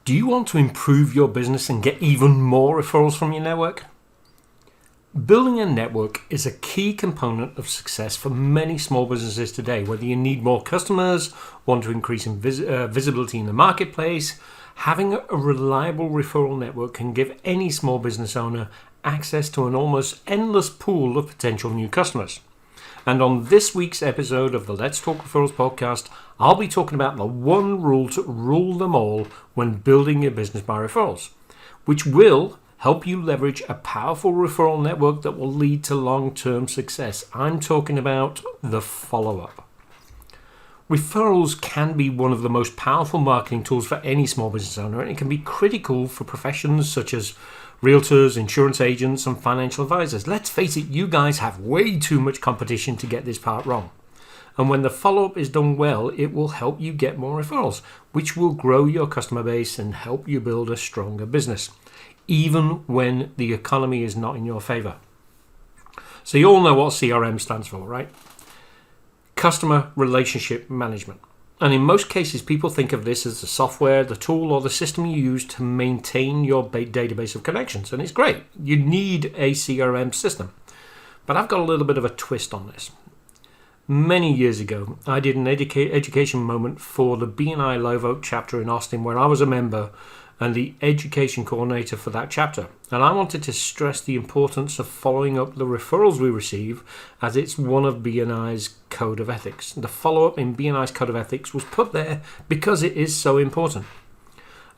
Do you want to improve your business and get even more referrals from your network? Building a network is a key component of success for many small businesses today. Whether you need more customers, want to increase visibility in the marketplace, having a reliable referral network can give any small business owner access to an almost endless pool of potential new customers. And on this week's episode of the Let's Talk Referrals podcast, I'll be talking about the one rule to rule them all when building your business by referrals, which will help you leverage a powerful referral network that will lead to long-term success. I'm talking about the follow-up. Referrals can be one of the most powerful marketing tools for any small business owner, and it can be critical for professions such as realtors, insurance agents, and financial advisors. Let's face it, you guys have way too much competition to get this part wrong. And when the follow-up is done well, it will help you get more referrals, which will grow your customer base and help you build a stronger business, even when the economy is not in your favor. So you all know what CRM stands for, right? Customer Relationship Management. And in most cases, people think of this as the software, the tool, or the system you use to maintain your database of connections. And it's great. You need a CRM system. But I've got a little bit of a twist on this. Many years ago, I did an education moment for the BNI Live Oak chapter in Austin, where I was a member and the education coordinator for that chapter. And I wanted to stress the importance of following up the referrals we receive, as it's one of BNI's code of ethics. The follow-up in BNI's code of ethics was put there because it is so important.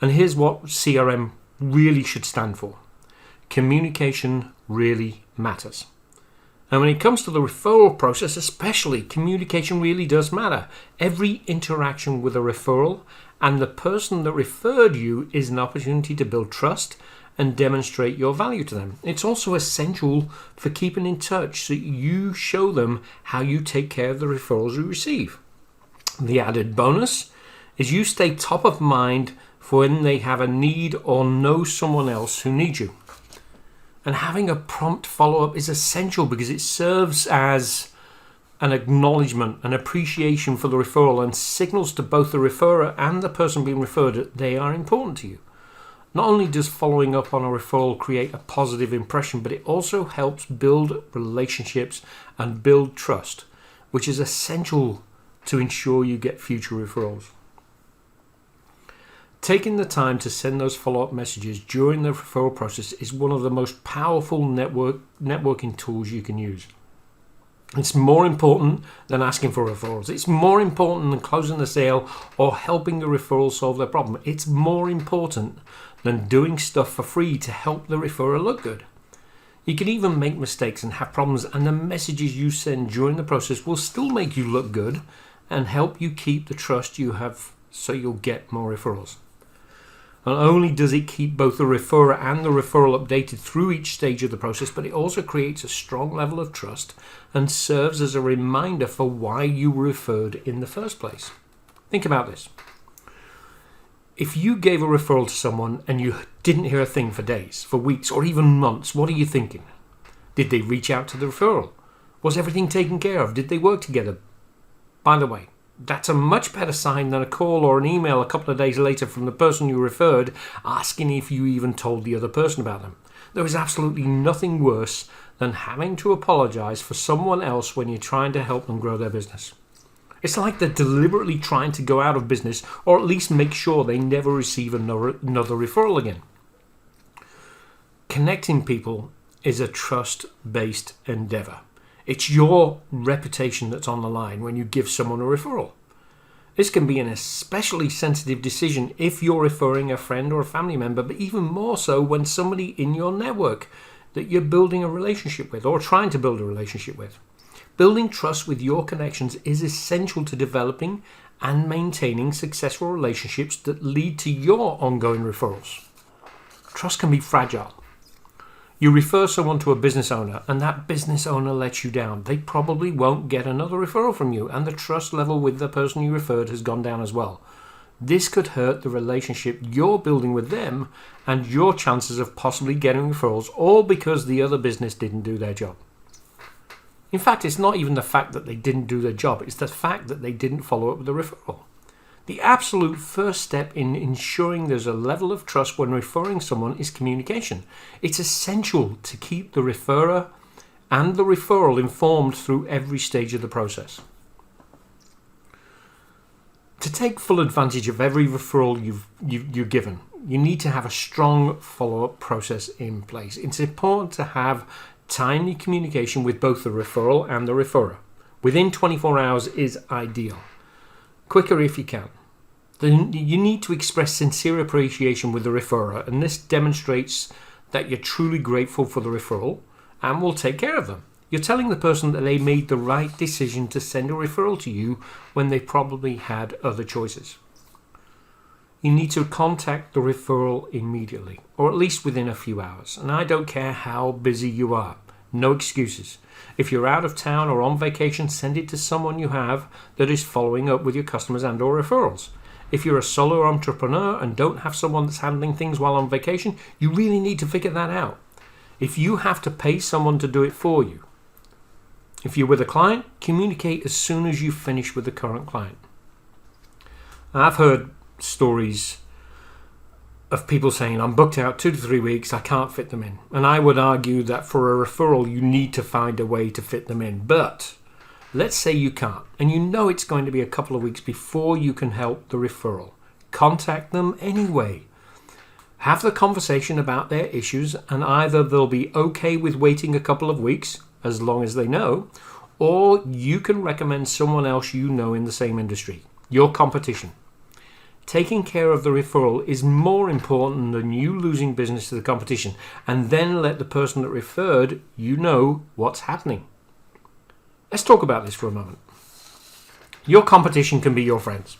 And here's what CRM really should stand for. Communication really matters. And when it comes to the referral process especially, communication really does matter. Every interaction with a referral and the person that referred you is an opportunity to build trust and demonstrate your value to them. It's also essential for keeping in touch so you show them how you take care of the referrals you receive. The added bonus is you stay top of mind for when they have a need or know someone else who needs you. And having a prompt follow-up is essential because it serves as an acknowledgement, an appreciation for the referral, and signals to both the referrer and the person being referred that they are important to you. Not only does following up on a referral create a positive impression, but it also helps build relationships and build trust, which is essential to ensure you get future referrals. Taking the time to send those follow-up messages during the referral process is one of the most powerful networking tools you can use. It's more important than asking for referrals. It's more important than closing the sale or helping the referral solve their problem. It's more important than doing stuff for free to help the referrer look good. You can even make mistakes and have problems, and the messages you send during the process will still make you look good and help you keep the trust you have so you'll get more referrals. Not only does it keep both the referrer and the referral updated through each stage of the process, but it also creates a strong level of trust and serves as a reminder for why you were referred in the first place. Think about this. If you gave a referral to someone and you didn't hear a thing for days, for weeks, or even months, what are you thinking? Did they reach out to the referral? Was everything taken care of? Did they work together? By the way, that's a much better sign than a call or an email a couple of days later from the person you referred asking if you even told the other person about them. There is absolutely nothing worse than having to apologize for someone else when you're trying to help them grow their business. It's like they're deliberately trying to go out of business, or at least make sure they never receive another referral again. Connecting people is a trust-based endeavor. It's your reputation that's on the line when you give someone a referral. This can be an especially sensitive decision if you're referring a friend or a family member, but even more so when somebody in your network that you're building a relationship with or trying to build a relationship with. Building trust with your connections is essential to developing and maintaining successful relationships that lead to your ongoing referrals. Trust can be fragile. You refer someone to a business owner and that business owner lets you down. They probably won't get another referral from you, and the trust level with the person you referred has gone down as well. This could hurt the relationship you're building with them and your chances of possibly getting referrals, all because the other business didn't do their job. In fact, it's not even the fact that they didn't do their job, it's the fact that they didn't follow up with the referral. The absolute first step in ensuring there's a level of trust when referring someone is communication. It's essential to keep the referrer and the referral informed through every stage of the process. To take full advantage of every referral you're given, you need to have a strong follow-up process in place. It's important to have timely communication with both the referral and the referrer. Within 24 hours is ideal. Quicker if you can. Then you need to express sincere appreciation with the referrer, and this demonstrates that you're truly grateful for the referral and will take care of them. You're telling the person that they made the right decision to send a referral to you when they probably had other choices. You need to contact the referral immediately, or at least within a few hours. And I don't care how busy you are. No excuses. If you're out of town or on vacation, send it to someone you have that is following up with your customers and or referrals. If you're a solo entrepreneur and don't have someone that's handling things while on vacation, you really need to figure that out. If you have to pay someone to do it for you, if you're with a client, communicate as soon as you finish with the current client. I've heard stories of people saying, I'm booked out 2 to 3 weeks, I can't fit them in. And I would argue that for a referral, you need to find a way to fit them in. But let's say you can't, and you know it's going to be a couple of weeks before you can help the referral. Contact them anyway. Have the conversation about their issues, and either they'll be okay with waiting a couple of weeks, as long as they know, or you can recommend someone else you know in the same industry, your competition. Taking care of the referral is more important than you losing business to the competition, and then let the person that referred you know what's happening. Let's talk about this for a moment. Your competition can be your friends.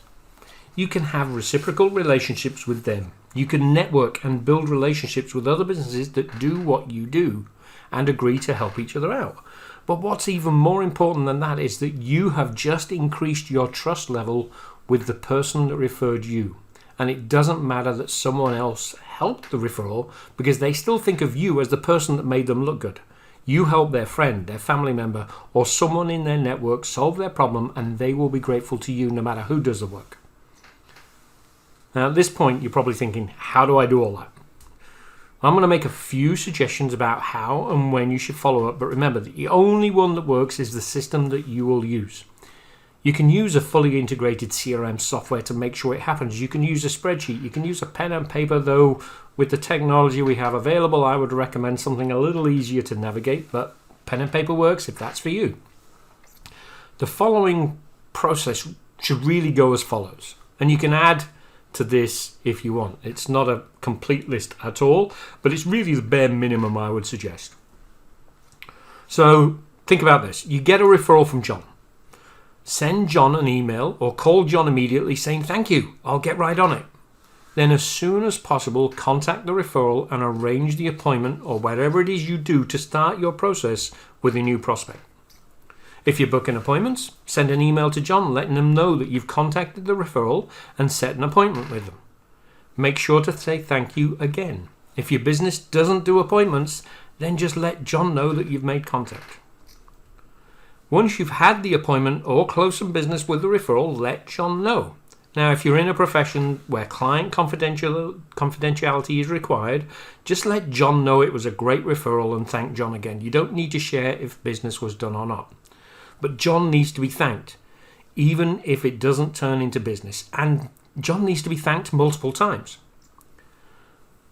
You can have reciprocal relationships with them. You can network and build relationships with other businesses that do what you do and agree to help each other out. But what's even more important than that is that you have just increased your trust level with the person that referred you. And it doesn't matter that someone else helped the referral, because they still think of you as the person that made them look good. You help their friend, their family member, or someone in their network solve their problem, and they will be grateful to you no matter who does the work. Now at this point, you're probably thinking, how do I do all that? I'm going to make a few suggestions about how and when you should follow up, but remember that the only one that works is the system that you will use. You can use a fully integrated CRM software to make sure it happens. You can use a spreadsheet. You can use a pen and paper, though with the technology we have available, I would recommend something a little easier to navigate, but pen and paper works if that's for you. The following process should really go as follows, and you can add to this if you want. It's not a complete list at all, but it's really the bare minimum I would suggest. So think about this. You get a referral from John. Send John an email or call John immediately saying, thank you, I'll get right on it. Then as soon as possible, contact the referral and arrange the appointment or whatever it is you do to start your process with a new prospect. If you're booking appointments, send an email to John letting him know that you've contacted the referral and set an appointment with them. Make sure to say thank you again. If your business doesn't do appointments, then just let John know that you've made contact. Once you've had the appointment or closed some business with the referral, let John know. Now, if you're in a profession where client confidentiality is required, just let John know it was a great referral and thank John again. You don't need to share if business was done or not. But John needs to be thanked, even if it doesn't turn into business. And John needs to be thanked multiple times.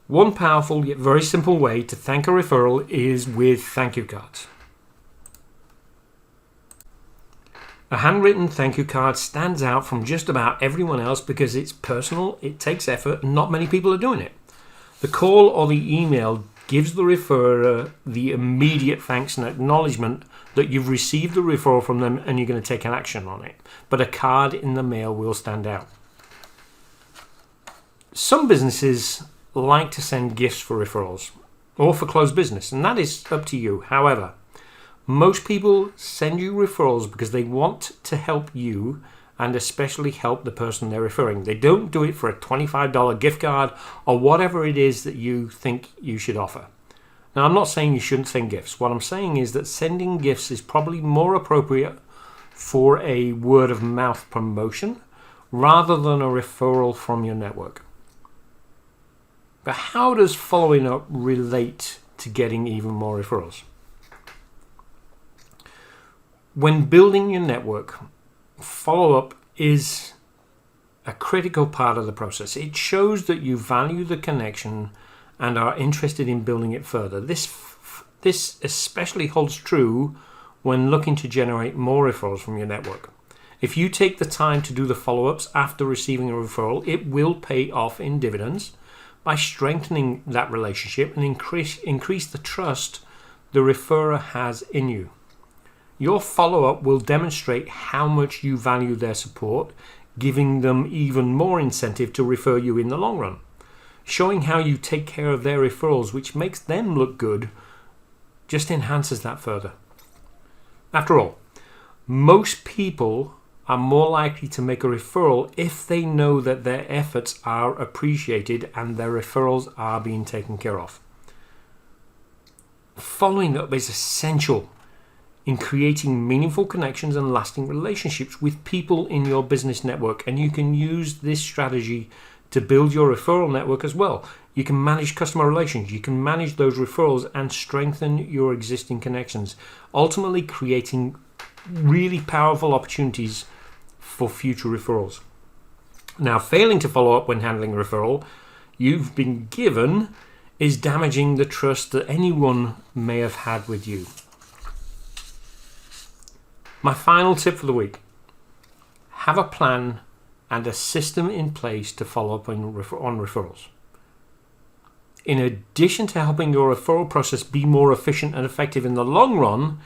One powerful yet very simple way to thank a referral is with thank you cards. A handwritten thank you card stands out from just about everyone else because it's personal, it takes effort, and not many people are doing it. The call or the email gives the referrer the immediate thanks and acknowledgement that you've received the referral from them and you're going to take an action on it. But a card in the mail will stand out. Some businesses like to send gifts for referrals or for closed business, and that is up to you. However, most people send you referrals because they want to help you and especially help the person they're referring. They don't do it for a $25 gift card or whatever it is that you think you should offer. Now, I'm not saying you shouldn't send gifts. What I'm saying is that sending gifts is probably more appropriate for a word of mouth promotion rather than a referral from your network. But how does following up relate to getting even more referrals? When building your network, follow-up is a critical part of the process. It shows that you value the connection and are interested in building it further. This especially holds true when looking to generate more referrals from your network. If you take the time to do the follow-ups after receiving a referral, it will pay off in dividends by strengthening that relationship and increase the trust the referrer has in you. Your follow-up will demonstrate how much you value their support, giving them even more incentive to refer you in the long run. Showing how you take care of their referrals, which makes them look good, just enhances that further. After all, most people are more likely to make a referral if they know that their efforts are appreciated and their referrals are being taken care of. Following up is essential in creating meaningful connections and lasting relationships with people in your business network, and you can use this strategy to build your referral network as well. You can manage customer relations, you can manage those referrals and strengthen your existing connections, ultimately creating really powerful opportunities for future referrals. Now, failing to follow up when handling a referral you've been given is damaging the trust that anyone may have had with you. My final tip for the week: have a plan and a system in place to follow up on referrals. In addition to helping your referral process be more efficient and effective in the long run,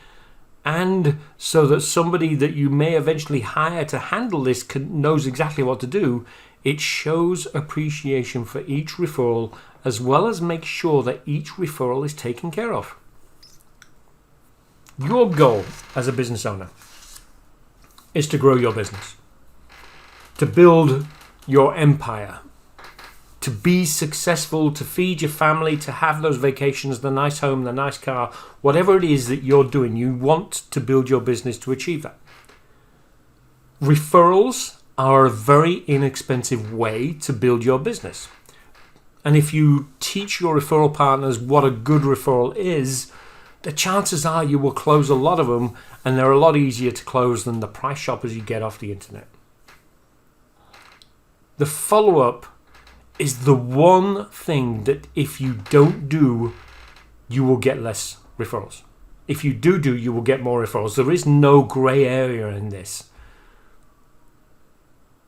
and so that somebody that you may eventually hire to handle this knows exactly what to do, it shows appreciation for each referral as well as make sure that each referral is taken care of. Your goal as a business owner is to grow your business, to build your empire, to be successful, to feed your family, to have those vacations, the nice home, the nice car, whatever it is that you're doing, you want to build your business to achieve that. Referrals are a very inexpensive way to build your business. And if you teach your referral partners what a good referral is, the chances are you will close a lot of them, and they're a lot easier to close than the price shoppers you get off the internet. The follow-up is the one thing that if you don't do, you will get less referrals. If you do, you will get more referrals. There is no gray area in this.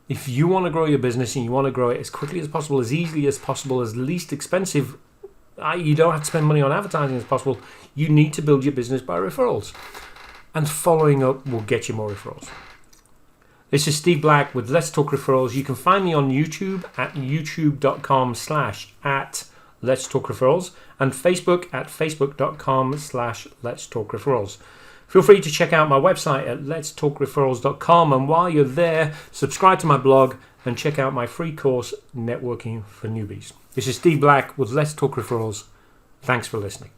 If you want to grow your business and you want to grow it as quickly as possible, as easily as possible, as least expensive, you don't have to spend money on advertising as possible, you need to build your business by referrals. And following up will get you more referrals. This is Steve Black with Let's Talk Referrals. You can find me on YouTube at youtube.com/@Let's Talk Referrals and Facebook at facebook.com/Let's Talk Referrals. Feel free to check out my website at letstalkreferrals.com, and while you're there, subscribe to my blog and check out my free course, Networking for Newbies. This is Steve Black with Let's Talk Referrals. Thanks for listening.